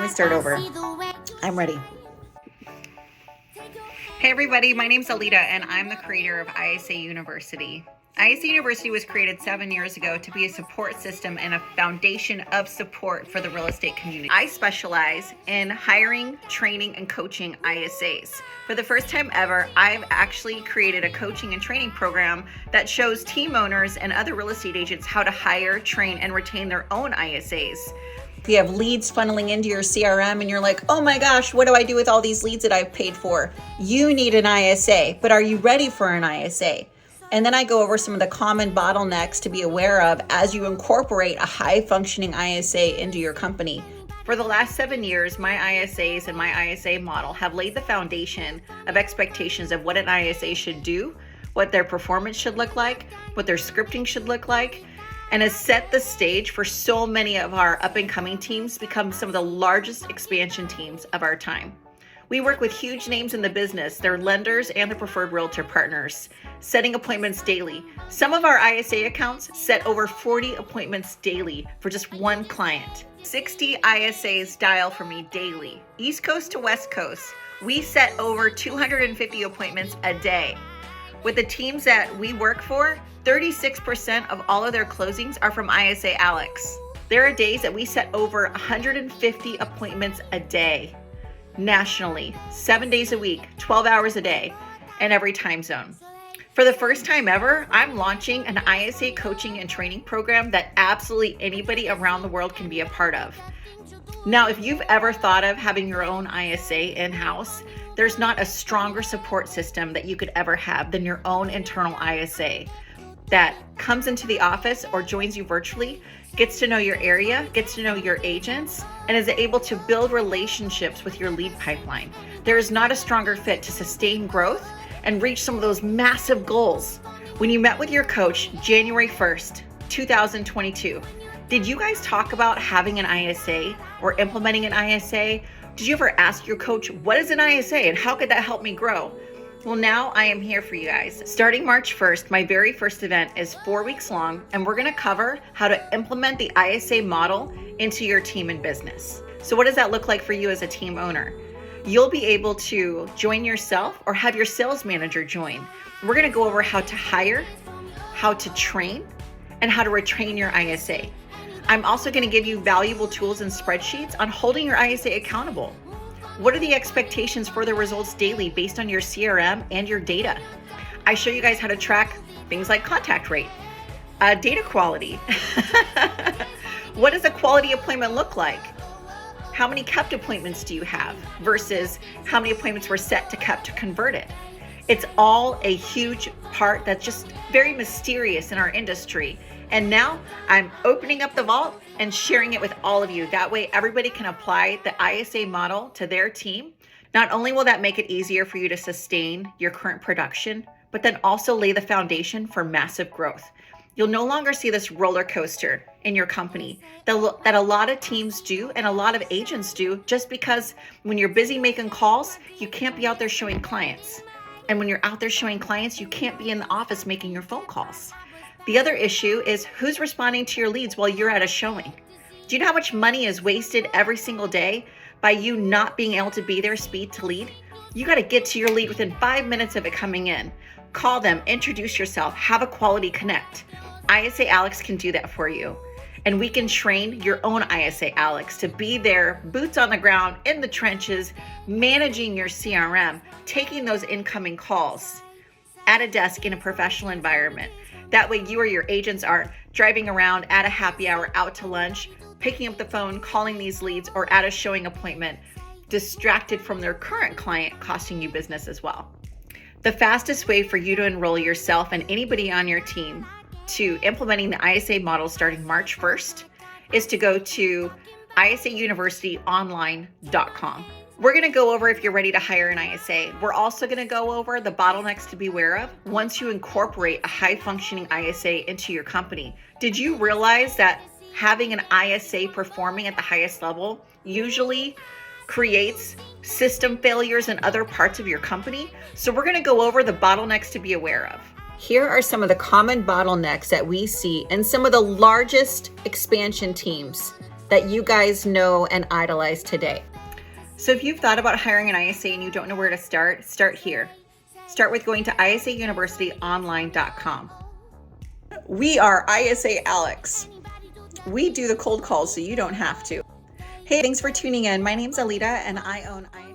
Let me start over. I'm ready. Hey everybody, my name's Aleta and I'm the creator of ISA University. ISA University was created 7 years ago to be a support system and a foundation of support for the real estate community. I specialize in hiring, training, and coaching ISAs. For the first time ever, I've actually created a coaching and training program that shows team owners and other real estate agents how to hire, train, and retain their own ISAs. If you have leads funneling into your CRM and you're like, oh my gosh, what do I do with all these leads that I've paid for? You need an ISA, but are you ready for an ISA? And then I go over some of the common bottlenecks to be aware of as you incorporate a high functioning ISA into your company. For the last 7 years, my ISAs and my ISA model have laid the foundation of expectations of what an ISA should do, what their performance should look like, what their scripting should look like, and has set the stage for so many of our up and coming teams to become some of the largest expansion teams of our time. We work with huge names in the business, their lenders and their preferred realtor partners, setting appointments daily. Some of our ISA accounts set over 40 appointments daily for just one client. 60 ISAs dial for me daily. East Coast to West Coast, we set over 250 appointments a day. With the teams that we work for, 36% of all of their closings are from ISA Alex. There are days that we set over 150 appointments a day, nationally, 7 days a week, 12 hours a day, in every time zone. For the first time ever, I'm launching an ISA coaching and training program that absolutely anybody around the world can be a part of. Now, if you've ever thought of having your own ISA in-house, there's not a stronger support system that you could ever have than your own internal ISA that comes into the office or joins you virtually, gets to know your area, gets to know your agents, and is able to build relationships with your lead pipeline. There is not a stronger fit to sustain growth and reach some of those massive goals. When you met with your coach January 1st, 2022, did you guys talk about having an ISA or implementing an ISA? Did you ever ask your coach, what is an ISA and how could that help me grow? Well, now I am here for you guys. Starting March 1st, my very first event is 4 weeks long, and we're gonna cover how to implement the ISA model into your team and business. So what does that look like for you as a team owner? You'll be able to join yourself or have your sales manager join. We're gonna go over how to hire, how to train, and how to retain your ISA. I'm also gonna give you valuable tools and spreadsheets on holding your ISA accountable. What are the expectations for the results daily based on your CRM and your data? I show you guys how to track things like contact rate, data quality. What does a quality appointment look like? How many kept appointments do you have versus how many appointments were set to kept to converted? It's all a huge part that's just very mysterious in our industry. And now I'm opening up the vault and sharing it with all of you. That way everybody can apply the ISA model to their team. Not only will that make it easier for you to sustain your current production, but then also lay the foundation for massive growth. You'll no longer see this roller coaster in your company that a lot of teams do and a lot of agents do, just because when you're busy making calls, you can't be out there showing clients. And when you're out there showing clients, you can't be in the office making your phone calls. The other issue is who's responding to your leads while you're at a showing. Do you know how much money is wasted every single day by you not being able to be there speed to lead? You got to get to your lead within 5 minutes of it coming in. Call them, introduce yourself, have a quality connect. ISA Alex can do that for you. And we can train your own ISA Alex to be there, boots on the ground, in the trenches, managing your CRM, taking those incoming calls at a desk in a professional environment. That way you or your agents are driving around at a happy hour, out to lunch, picking up the phone, calling these leads, or at a showing appointment, distracted from their current client, costing you business as well. The fastest way for you to enroll yourself and anybody on your team to implementing the ISA model starting March 1st is to go to isauniversityonline.com. We're going to go over if you're ready to hire an ISA. We're also going to go over the bottlenecks to be aware of once you incorporate a high functioning ISA into your company. Did you realize that having an ISA performing at the highest level usually creates system failures in other parts of your company? So we're going to go over the bottlenecks to be aware of. Here are some of the common bottlenecks that we see in some of the largest expansion teams that you guys know and idolize today. So if you've thought about hiring an ISA and you don't know where to start here. Start with going to isauniversityonline.com. We are ISA Alex. We do the cold calls so you don't have to. Hey, thanks for tuning in. My name's Aleta and I own ISA.